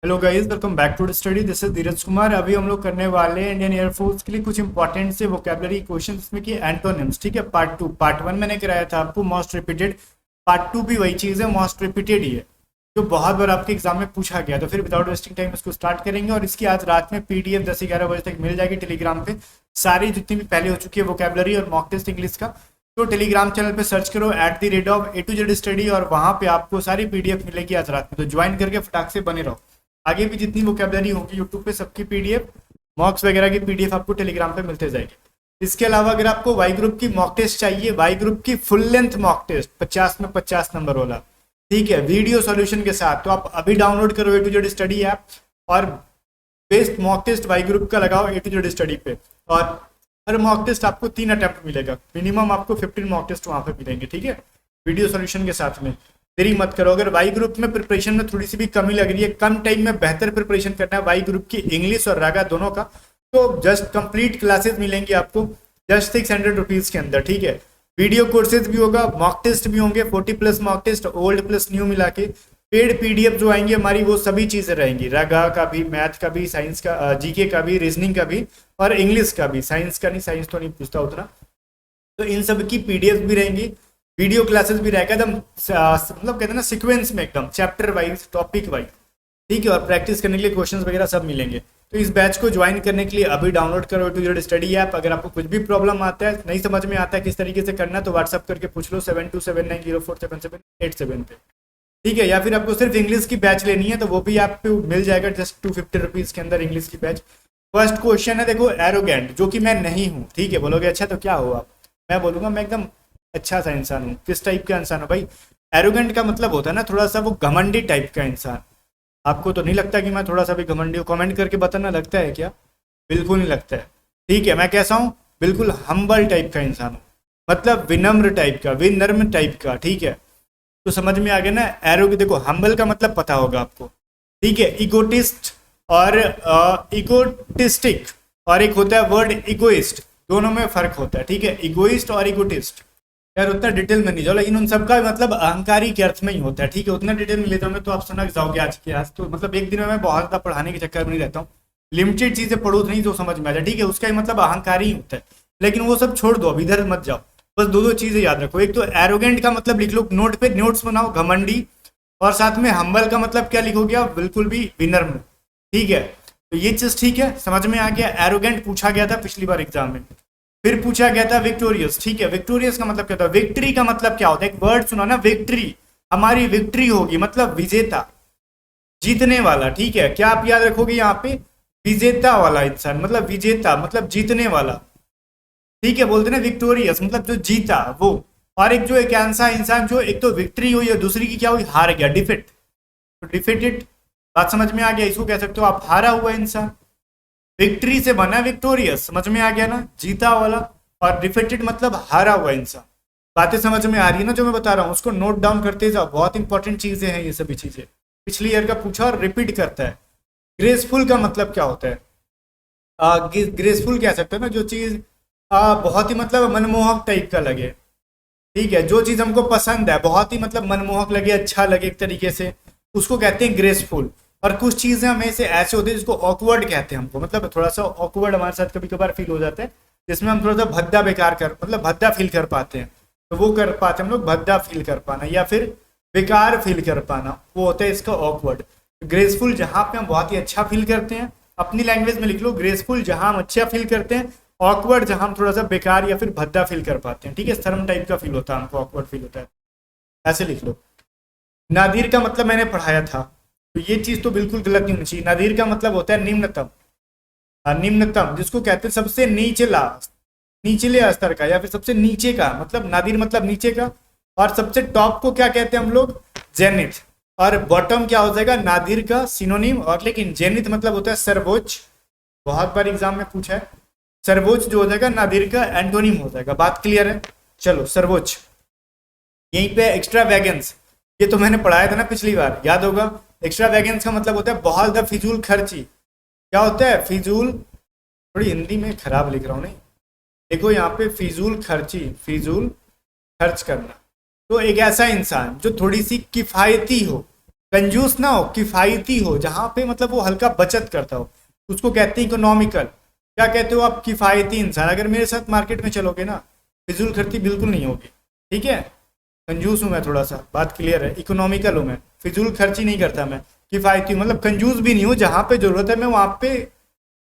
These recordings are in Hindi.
Hello guys, welcome back to the study. This is Dheeraj Kumar. अभी हम लोग करने वाले हैं इंडियन एयरफोर्स के लिए कुछ इंपॉर्टेंट से वोकेबलरी क्वेश्चन, इसमें कि एंटोनिम्स। ठीक है, पार्ट टू। पार्ट वन मैंने कराया था आपको मोस्ट रिपीटेड, पार्ट टू भी वही चीज़ है, मोस्ट रिपीटेड ही है, जो बहुत बार आपके एग्जाम में पूछा गया। तो फिर विदाउट वेस्टिंग टाइम इसको स्टार्ट करेंगे, और इसकी आज रात में पीडीएफ 10-11 बजे तक मिल जाएगी टेलीग्राम पे। सारी जितनी भी पहले हो चुकी है वोकेबलरी और मॉक टेस्ट इंग्लिश का, तो टेलीग्राम चैनल पे सर्च करो @A to Z स्टडी, और वहाँ पे आपको सारी पीडीएफ मिलेगी आज रात में। तो ज्वाइन करके फटाक से बने रहो। आगे भी जितनी वोकेबलरी होगी यूट्यूब पे सबकी पीडीएफ, मॉक्स वगैरह की पीडीएफ आपको टेलीग्राम पे मिलते जाएगी। इसके अलावा अगर आपको वाई ग्रुप की मॉक टेस्ट चाहिए, वाई ग्रुप की फुल लेंथ मॉक टेस्ट 50 में 50 नंबर वाला, ठीक है, वीडियो सॉल्यूशन के साथ, तो आप अभी डाउनलोड करो A to Z study app, और best mock test Y group का लगाओ A to Z स्टडी पे, और हर मॉक टेस्ट आपको 3 अटेम्प्ट मिलेगा। मिनिमम आपको 15 मॉक टेस्ट वहाँ पे मिलेंगे, ठीक है, वीडियो सॉल्यूशन के साथ में। देरी मत करो। अगर वाई ग्रुप में प्रिपरेशन में थोड़ी सी भी कमी लग रही है, कम टाइम में बेहतर प्रिपरेशन करना है वाई ग्रुप की इंग्लिश और रागा दोनों का, तो जस्ट कंप्लीट क्लासेस मिलेंगी आपको जस्ट 600 रुपीज़ के अंदर, ठीक है। वीडियो कोर्सेज भी होगा, मॉक टेस्ट भी होंगे, 40+ mock test, old plus new मिला के। पेड पीडीएफ जो आएंगी हमारी, वो सभी चीज़ें रहेंगी, रागा का भी, मैथ का भी, साइंस का, जीके का भी, रीजनिंग का भी, और इंग्लिश का भी। साइंस का नहीं, साइंस तो नहीं पूछता उतना। तो इन सब की पीडीएफ भी रहेंगी, वीडियो क्लासेस भी रहेगा, एकदम मतलब कहते हैं ना सीक्वेंस में, एकदम चैप्टर वाइज, टॉपिक वाइज, ठीक है। और प्रैक्टिस करने के लिए क्वेश्चंस वगैरह सब मिलेंगे। तो इस बैच को ज्वाइन करने के लिए अभी डाउनलोड करो A to Z study app. अगर आपको कुछ भी प्रॉब्लम आता है, नहीं समझ में आता है किस तरीके से करना है, तो व्हाट्सअप करके पूछ लो 7279047787 पे, ठीक है। या फिर आपको सिर्फ इंग्लिश की बैच लेनी है, तो वो भी आपको मिल जाएगा जस्ट 250 रुपीज़ के अंदर इंग्लिश की बैच। फर्स्ट क्वेश्चन है, देखो, एरोगेंट, जो कि मैं नहीं हूँ, ठीक है। बोलोगे अच्छा तो क्या हो आप? मैं बोलूँगा मैं एकदम अच्छा सा इंसान हूँ। किस टाइप का इंसान हो भाई? एरोगेंट का मतलब होता है ना थोड़ा सा वो घमंडी टाइप का इंसान। आपको तो नहीं लगता कि मैं थोड़ा सा भी घमंडी हूँ? कमेंट करके बताना, लगता है क्या? बिल्कुल नहीं लगता है, ठीक है। मैं कैसा हूँ? बिल्कुल हम्बल टाइप का इंसान हूँ, मतलब विनम्र टाइप का, विनम्र टाइप का, ठीक है। तो समझ में आ गया ना? एरो की देखो, हम्बल का मतलब पता होगा आपको, ठीक है। इगोटिस्ट और इगोटिस्टिक, और एक होता है वर्ड इगोइस्ट, दोनों में फर्क होता है, ठीक है। इगोइस्ट और इगोटिस्ट, यार उतना डिटेल में नहीं जाओ, लेकिन उन सबका मतलब अहंकारी के अर्थ में ही होता है, ठीक है। उतना डिटेल में ले जाऊंगा तो आप समझ जाओगे आज के आज। तो मतलब एक दिन में मैं बहुत ज़्यादा पढ़ाने के चक्कर में नहीं रहता हूँ, लिमिटेड चीज़ें पढ़ो नहीं जो समझ में आ जाए, ठीक है। उसका ही मतलब अहंकारी ही होता है। लेकिन वो सब छोड़ दो, अब इधर मत जाओ, बस दो चीज़ें याद रखो। एक तो एरोगेंट का मतलब लिख लो नोट पे, नोट्स बनाओ, घमंडी। और साथ में हम्बल का मतलब क्या लिखोगे आप? बिल्कुल भी विनम्र, ठीक है। तो ये चीज़ ठीक है, समझ में आ गया। एरोगेंट पूछा गया था पिछली बार एग्जाम में। फिर पूछा गया था विक्टोरियस, ठीक है। विक्टोरियस का मतलब क्या होता है? विक्ट्री का मतलब क्या होता है? एक वर्ड सुना ना, विक्ट्री, हमारी विक्ट्री होगी, मतलब विजेता, जीतने वाला, ठीक है। क्या आप याद रखोगे यहाँ पे? विजेता वाला इंसान, मतलब विजेता, मतलब जीतने वाला, ठीक है। बोलते ना विक्टोरियस, मतलब जो जीता वो। और एक जो एक ऐसा इंसान जो एक तो विक्ट्री हुई और दूसरी की क्या हुई? हार गया, डिफिट। तो डिफिटेड, बात समझ में आ गया? इसको कह सकते हो आप हारा हुआ इंसान। विक्ट्री से बना विक्टोरियस, समझ में आ गया ना? जीता वाला। और डिफिटेड मतलब हारा हुआ इंसान। बातें समझ में आ रही है ना जो मैं बता रहा हूँ? उसको नोट डाउन करते जाओ, बहुत इंपॉर्टेंट चीजें हैं ये सभी चीजें। पिछले ईयर का पूछा और रिपीट करता है। ग्रेसफुल का मतलब क्या होता है? ग्रेसफुल कह सकते हैं ना, जो चीज बहुत ही मतलब मनमोहक टाइप का लगे, ठीक है। जो चीज हमको पसंद है, बहुत ही मतलब मनमोहक लगे, अच्छा लगे एक तरीके से, उसको कहते हैं ग्रेसफुल। और कुछ चीजें हमें से ऐसे होते हैं जिसको ऑकवर्ड कहते हैं हमको, मतलब थोड़ा सा ऑकवर्ड हमारे साथ कभी कभार फील हो जाता है, जिसमें हम थोड़ा सा भद्दा बेकार कर, मतलब भद्दा फील कर पाते हैं। तो वो कर पाते हैं हम लोग, भद्दा फील कर पाना या फिर बेकार फील कर पाना, वो होता है इसका ऑकवर्ड। ग्रेसफुल जहाँ पे हम बहुत ही अच्छा फील करते हैं, अपनी लैंग्वेज में लिख लो, ग्रेसफुल जहाँ हम अच्छा फील करते हैं, ऑकवर्ड जहाँ हम थोड़ा सा बेकार या फिर भद्दा फील कर पाते हैं, ठीक है। शर्म टाइप का फील होता है हमको, ऑकवर्ड फील होता है, ऐसे लिख लो। नादिर का मतलब मैंने पढ़ाया था, तो ये चीज तो बिल्कुल गलत नहीं होनी चाहिए। नादिर का मतलब होता है निम्नतम। निम्नतम जिसको कहते हैं सबसे निचला, निचले स्तर का, या फिर सबसे नीचे का, मतलब नादिर मतलब नीचे का। और सबसे टॉप को क्या कहते हैं हम लोग? जेनिथ। और बॉटम क्या हो जाएगा? नादिर का सिनोनिम। और लेकिन जेनिथ मतलब होता है सर्वोच्च, बहुत बार एग्जाम में पूछा है। सर्वोच्च जो हो जाएगा नादिर का एंटोनिम हो जाएगा। बात क्लियर है? चलो, सर्वोच्च। यहीं पे एक्स्ट्रा वैगन्स, ये तो मैंने पढ़ाया था ना पिछली बार, याद होगा। एक्स्ट्रा वैगन्स का मतलब होता है बहुत ज़्यादा फिजूल खर्ची। क्या होता है? फिजूल, थोड़ी हिंदी में खराब लिख रहा हूँ, नहीं, देखो यहाँ पे फिजूल खर्ची, फिजूल खर्च करना। तो एक ऐसा इंसान जो थोड़ी सी किफ़ायती हो, कंजूस ना हो, किफायती हो, जहां पे मतलब वो हल्का बचत करता हो, उसको कहते हैं इकोनॉमिकल। क्या कहते हो आप? किफायती इंसान। अगर मेरे साथ मार्केट में चलोगे ना, फिजूल खर्ची बिल्कुल नहीं होगी, ठीक है। कंजूस हूँ मैं, थोड़ा सा बात क्लियर है, इकोनॉमिकल हूँ मैं, फिजूल खर्ची नहीं करता मैं, किफायती हूँ, मतलब कंजूस भी नहीं हूँ, जहाँ पे जरूरत है मैं वहाँ पे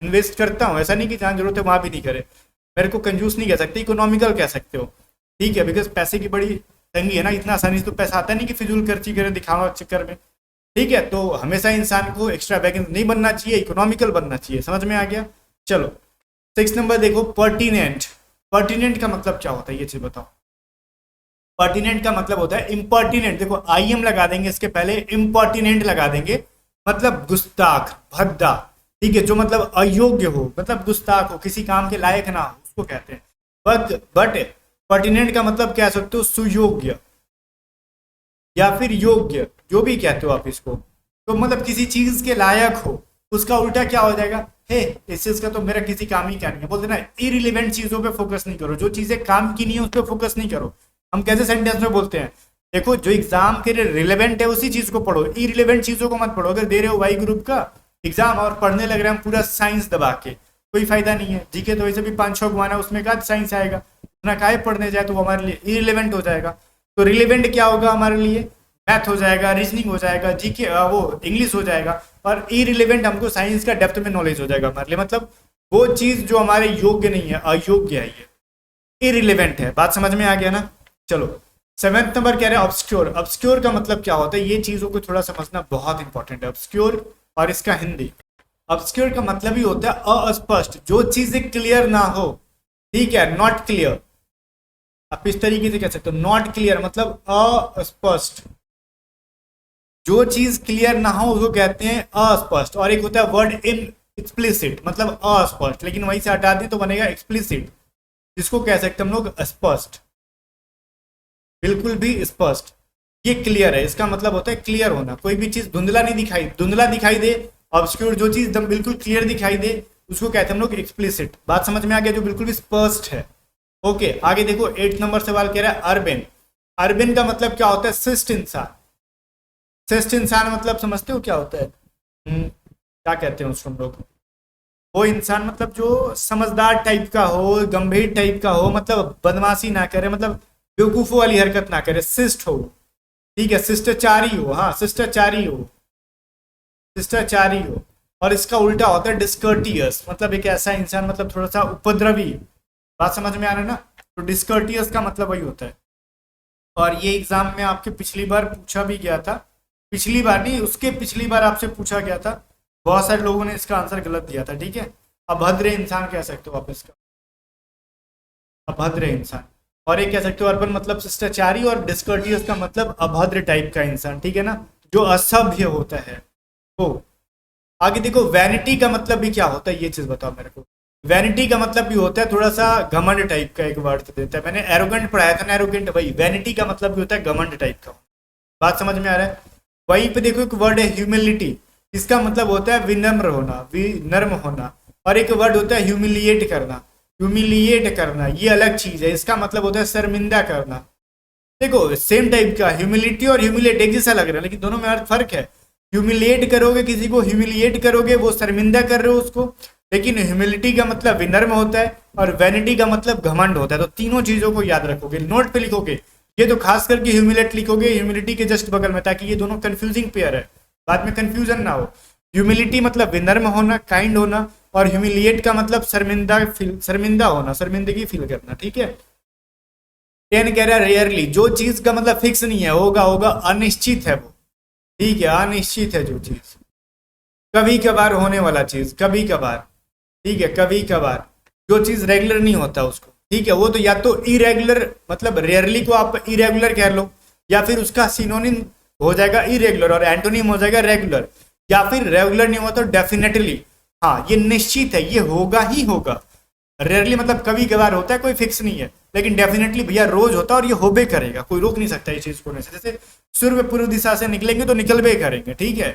इन्वेस्ट करता हूँ, ऐसा नहीं कि जहाँ जरूरत है वहाँ भी नहीं करे। मेरे को कंजूस नहीं कह सकते, इकोनॉमिकल कह सकते हो, ठीक है, बिकॉज पैसे की बड़ी तंगी है ना, इतना आसानी से तो पैसा आता नहीं कि फिजूल खर्ची करे दिखावा चक्कर में, ठीक है। तो हमेशा इंसान को एक्स्ट्रा वैगेंस नहीं बनना चाहिए, इकोनॉमिकल बनना चाहिए, समझ में आ गया। चलो 6 नंबर देखो, पर्टिनेंट। पर्टिनेंट का मतलब क्या होता है ये चीज बताओ। पर्टिनेंट का मतलब होता है इम्पर्टिनेंट, देखो आई एम लगा देंगे इसके पहले, इम्पर्टिनेंट लगा देंगे, मतलब गुस्ताख, भद्दा, ठीक है, जो मतलब अयोग्य हो, मतलब गुस्ताख हो, किसी काम के लायक ना हो, उसको कहते हैं। बट पर्टिनेंट का मतलब कह सकते हो सुयोग्य या फिर योग्य, जो भी कहते हो आप इसको, तो मतलब किसी चीज के लायक हो, उसका उल्टा क्या हो जाएगा, हे इस चीज का तो मेरा किसी काम ही क्या नहीं है, बोलते ना इरिलेवेंट चीजों पे फोकस नहीं करो, जो चीजें काम की नहीं है उस पर फोकस नहीं करो। हम कैसे सेंटेंस में बोलते हैं, देखो जो एग्जाम के लिए रिलेवेंट है उसी चीज को पढ़ो, इरिलेवेंट चीजों को मत पढ़ो। अगर दे रहे हो वाई ग्रुप का एग्जाम और पढ़ने लग रहे हैं हम पूरा साइंस दबा के, कोई फायदा नहीं है। जीके तो वैसे भी 5-6 घुमाना, उसमें का साइंस आएगा, उतना काहे पढ़ने जाए, तो वो हमारे लिए इरिलेवेंट हो जाएगा। तो रिलेवेंट क्या होगा हमारे लिए, मैथ हो जाएगा, रीजनिंग हो जाएगा, जीके वो इंग्लिश हो जाएगा, और इरिलेवेंट हमको साइंस का डेप्थ में नॉलेज हो जाएगा हमारे लिए, मतलब वो चीज जो हमारे योग्य नहीं है, अयोग्य है, ये इरिलेवेंट है। बात समझ में आ गया ना। चलो 7 नंबर कह रहे हैं ऑब्सक्योर। ऑब्सक्योर का मतलब क्या होता है, ये चीजों को थोड़ा समझना बहुत इंपॉर्टेंट है। ऑब्सक्योर और इसका हिंदी, ऑब्सक्योर का मतलब ही होता है अस्पष्ट, जो चीजें क्लियर ना हो, ठीक है, नॉट क्लियर। आप इस तरीके से कह सकते हो, नॉट क्लियर मतलब अस्पष्ट, जो चीज क्लियर ना हो उसको कहते हैं अस्पष्ट। और एक होता है वर्ड इन एक्सप्लिसिट, मतलब अस्पष्ट, लेकिन वहीं से हटा दें तो बनेगा एक्सप्लिसिट, जिसको कह सकते हैं हम लोग स्पष्ट, बिल्कुल भी स्पष्ट। ये क्लियर है, इसका मतलब होता है क्लियर होना, कोई भी चीज धुंधला नहीं दिखाई, धुंधला दिखाई दे, ऑब्सक्योर जो चीज एकदम बिल्कुल क्लियर दिखाई दे उसको कहते हैं हम लोग एक्सप्लिसिट। बात समझ में आ गया, जो बिल्कुल भी स्पष्ट है। ओके आगे देखो 8 नंबर सवाल कह रहा है अर्बन। अर्बन का मतलब क्या होता है, शिष्ट इंसान। शिष्ट इंसान मतलब समझते हो क्या होता है, क्या कहते हैं उसको हम लोग, वो इंसान मतलब जो समझदार टाइप का हो, गंभीर टाइप का हो, मतलब बदमाशी ना करे, मतलब बेवकूफों वाली हरकत ना करे, शिष्ट हो, ठीक है, शिष्टाचारी हो, हाँ शिष्टाचारी हो, शिष्टाचारी हो। और इसका उल्टा होता है डिस्कर्टियस, मतलब एक ऐसा इंसान, मतलब थोड़ा सा उपद्रवी। बात समझ में आ रहा है ना। तो डिस्कर्टियस का मतलब वही होता है। और ये एग्जाम में आपके पिछली बार पूछा भी गया था, पिछली बार नहीं उसके पिछली बार आपसे पूछा गया था, बहुत सारे लोगों ने इसका आंसर गलत दिया था, ठीक है। अभद्र इंसान कह सकते हो आप इसका, अभद्र इंसान। और ये कह सकते हो अर्बन मतलब शिष्टाचारी, और डिस्कर्टियस का मतलब अभद्र टाइप का इंसान, ठीक है ना, जो असभ्य होता है वो। आगे देखो वैनिटी का मतलब भी क्या होता है, ये चीज बताओ मेरे को। वैनिटी का मतलब भी होता है थोड़ा सा घमंड टाइप का, एक वर्ड देता है, मैंने एरोगेंट पढ़ाया था ना, एरोगेंट वही। वैनिटी का मतलब भी होता है घमंड टाइप का। बात समझ में आ रहा है। वहीं पे देखो एक वर्ड है ह्यूमिलिटी, इसका मतलब होता है विनम्र होना, विनम्र होना। और एक वर्ड होता है ह्यूमिलिएट करना, ह्यूमिलिएट करना ये अलग चीज है, इसका मतलब होता है शर्मिंदा करना। देखो सेम टाइप का, ह्यूमिलिटी और ह्यूमिलेट एक जैसा लग रहा है, लेकिन दोनों में अर्थ फर्क है। ह्यूमिलिएट करोगे किसी को, ह्यूमिलिएट करोगे वो शर्मिंदा कर रहे हो उसको, लेकिन ह्यूमिलिटी का मतलब विनम्र होता है, और वैनिटी का मतलब घमंड होता है। तो तीनों चीजों को याद रखोगे, नोट पे लिखोगे, ये तो खास करके ह्यूमिलेट लिखोगे ह्यूमिलिटी के जस्ट बगल में, ताकि ये दोनों कंफ्यूजिंग पेयर है, बाद में कंफ्यूजन ना हो। ह्यूमिलिटी मतलब विनम्र होना, काइंड होना, और ह्यूमिलिएट का मतलब शर्मिंदा होना, शर्मिंदगी फील करना, ठीक है। 10 कह रहा है रेयरली, जो चीज का मतलब फिक्स नहीं है, होगा होगा, अनिश्चित है वो, ठीक है, अनिश्चित है जो चीज, कभी कभार होने वाला चीज, कभी कभार, ठीक है, कभी कभार, जो चीज रेगुलर नहीं होता उसको, ठीक है, वो तो या तो इरेगुलर, मतलब रेयरली को आप इरेगुलर कह लो, या फिर उसका सिनोनिम हो जाएगा इरेगुलर और एंटोनिम हो जाएगा रेगुलर, या फिर रेगुलर नहीं हुआ तो डेफिनेटली, हाँ ये निश्चित है, ये होगा ही होगा। रेयरली मतलब कभी कभार होता है, कोई फिक्स नहीं है, लेकिन डेफिनेटली भैया रोज होता है और ये होबे करेगा, कोई रोक नहीं सकता इस चीज को। जैसे सूर्य पूर्व दिशा से निकलेंगे तो निकलबे करेंगे, ठीक है,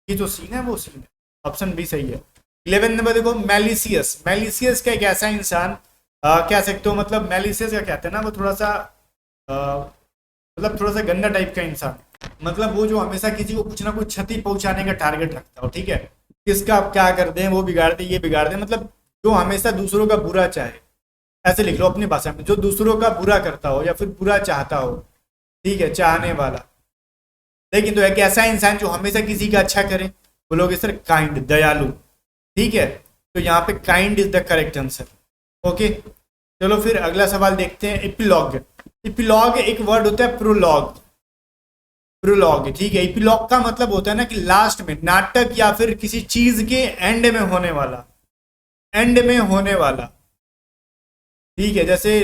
ये जो सीन है वो सीन है। ऑप्शन बी सही है। 11 नंबर देखो मैलिसियस। मैलिसियस का एक ऐसा इंसान, कह सकते हो, मतलब मैलिसियस का कहते हैं ना, वो थोड़ा सा मतलब थोड़ा सा गंदा टाइप का इंसान, मतलब वो जो हमेशा किसी को कुछ ना कुछ क्षति पहुंचाने का टारगेट रखता हो, ठीक है। किसका आप क्या कर दें, वो बिगाड़ दे, ये बिगाड़ दे, मतलब जो हमेशा दूसरों का बुरा चाहे, ऐसे लिख लो अपनी भाषा में, जो दूसरों का बुरा करता हो या फिर बुरा चाहता हो, ठीक है, चाहने वाला। लेकिन तो एक ऐसा इंसान जो हमेशा किसी का अच्छा करे, बोलोगे सर काइंड, दयालु, ठीक है। तो यहाँ पे kind is the correct answer. Okay, चलो फिर अगला सवाल देखते हैं। इपिलॉग, इपिलॉग एक वर्ड होता है प्रोलॉग, प्रोलॉग, ठीक है। इपिलॉग का मतलब होता है ना कि लास्ट में, नाटक या फिर किसी चीज के एंड में होने वाला, एंड में होने वाला, ठीक है। जैसे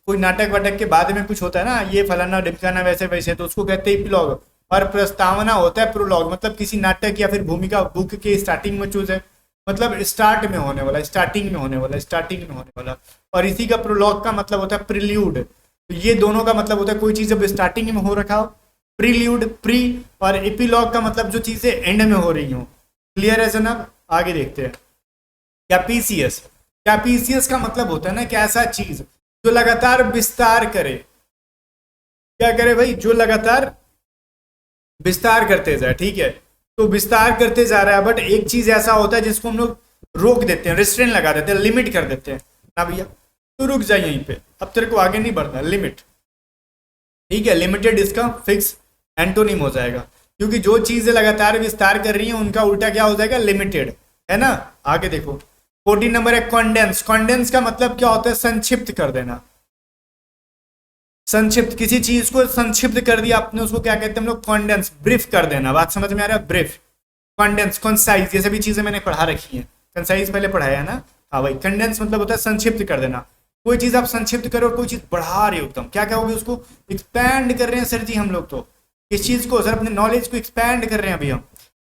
कोई नाटक वाटक के बाद में कुछ होता है ना, ये फलाना ढिमकाना वैसे वैसे, तो उसको कहते हैं इपिलॉग। और प्रस्तावना होता है प्रोलॉग, मतलब किसी नाटक या फिर भूमिका बुक के स्टार्टिंग में चूज है, मतलब स्टार्ट में होने वाला, स्टार्टिंग में होने वाला, स्टार्टिंग में होने वाला। और इसी का प्रोलॉग का मतलब होता है प्रिल्यूड। तो ये दोनों का मतलब होता है कोई चीज जब स्टार्टिंग में हो रखा हो, प्रील्यूड, प्री, और एपिलॉग का मतलब जो चीजें एंड में हो रही हो। क्लियर है जनाब, आगे देखते हैं। कैपीसियस, कैपीसियस का मतलब होता है ना कि ऐसा चीज जो लगातार विस्तार करे, क्या करे भाई, जो लगातार विस्तार करते जाए, ठीक है। तो विस्तार करते जा रहा है, बट एक चीज ऐसा होता है जिसको हम लोग रोक देते हैं, रिस्ट्रेन लगा देते हैं, लिमिट कर देते हैं ना भैया, तो रुक जाए यहीं पे, अब तेरे को आगे नहीं बढ़ना, लिमिट, ठीक है। लिमिटेड इसका फिक्स एंटोनिम हो जाएगा, क्योंकि जो चीजें लगातार विस्तार कर रही हैं उनका उल्टा क्या हो जाएगा, लिमिटेड, है ना। आगे देखो 14 नंबर है कॉन्डेंस। कॉन्डेंस का मतलब क्या होता है, संक्षिप्त कर देना, संक्षिप्त, किसी चीज को संक्षिप्त कर दिया आपने, उसको क्या कहते हैं हम लोग, कॉन्डेंस, ब्रीफ कर देना। बात समझ में आ रहा है, ब्रीफ, कॉन्डेंस, कंसाइज, ये सभी चीजें मैंने पढ़ा रखी हैं, कंसाइज पहले पढ़ाया है ना, हाँ भाई। कंडेंस मतलब होता है संक्षिप्त कर देना, कोई चीज आप संक्षिप्त करो और कोई चीज बढ़ा रहे हो एकदम, क्या कहोगे उसको, एक्सपैंड कर रहे हैं सर जी हम लोग। तो इस चीज को सर, अपने नॉलेज को एक्सपैंड कर रहे हैं अभी हम,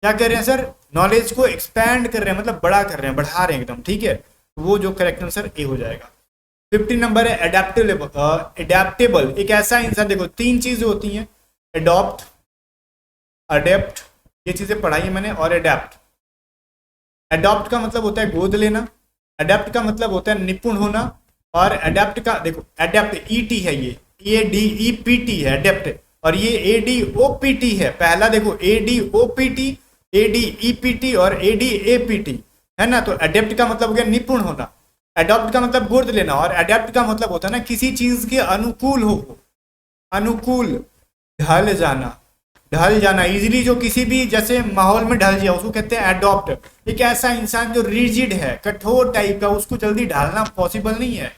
क्या कर रहे हैं सर, नॉलेज को एक्सपैंड कर रहे हैं, मतलब बड़ा कर रहे हैं, बढ़ा रहे हैं एकदम, ठीक है। वो जो करेक्ट आंसर ए हो जाएगा। 15 नंबर है एडेप्टेबल। एडेप्टेबल एक ऐसा इंसान, देखो तीन चीजें होती हैं, एडॉप्ट, अडेप्ट, ये चीजें पढ़ाई है मैंने, और एडेप्ट। एडॉप्ट का मतलब होता है गोद लेना, अडेप्ट का मतलब होता है निपुण होना, और अडेप्ट का देखो, अडेप्ट ई टी है, ये A D E P T है अडेप्ट, और ये A D O P T है। पहला देखो A D O P T, A D E P T और A D A P T, है ना। तो अडेप्ट का मतलब हो गया निपुण होना, अडॉप्ट का मतलब गोद लेना, और अडेप्ट का मतलब होता है ना किसी चीज के अनुकूल हो, अनुकूल, ढल जाना, ढल जाना इजीली, जो किसी भी जैसे माहौल में ढल जाए उसको कहते हैं एडॉप्ट। एक ऐसा इंसान जो रिजिड है, कठोर टाइप का, उसको जल्दी ढालना पॉसिबल नहीं है।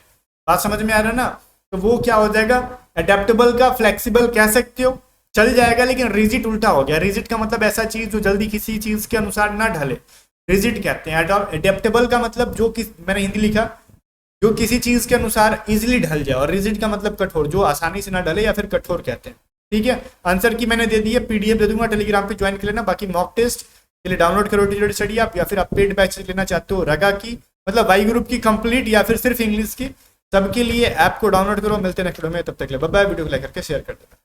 बात समझ में आ रहा है ना, तो वो क्या हो जाएगा, एडेप्टेबल का फ्लेक्सिबल कह सकते हो, चल जाएगा, लेकिन रिजिड उल्टा हो गया। रिजिड का मतलब ऐसा चीज जो जल्दी किसी चीज के अनुसार ना ढले, रिजिड कहते हैं। एडेप्टेबल का मतलब जो मैंने हिंदी लिखा, जो किसी चीज के अनुसार इजिली ढल जाए, और रिजिड का मतलब कठोर, जो आसानी से ना ढले, या फिर कठोर कहते हैं, ठीक है। आंसर की मैंने दे दी है, पीडीएफ दे दूंगा, टेलीग्राम पे ज्वाइन कर लेना। बाकी मॉक टेस्ट के लिए डाउनलोड करो डिजिटल स्टडी आप, या फिर आप पेड बैच लेना चाहते हो रगा की, मतलब वाई ग्रुप की कंप्लीट, या फिर सिर्फ इंग्लिश की, सबके लिए ऐप को डाउनलोड करो। मिलते हैं नेक्स्ट वीडियो में, तब तक ले बाय बाय। वीडियो को लाइक करके शेयर कर देना।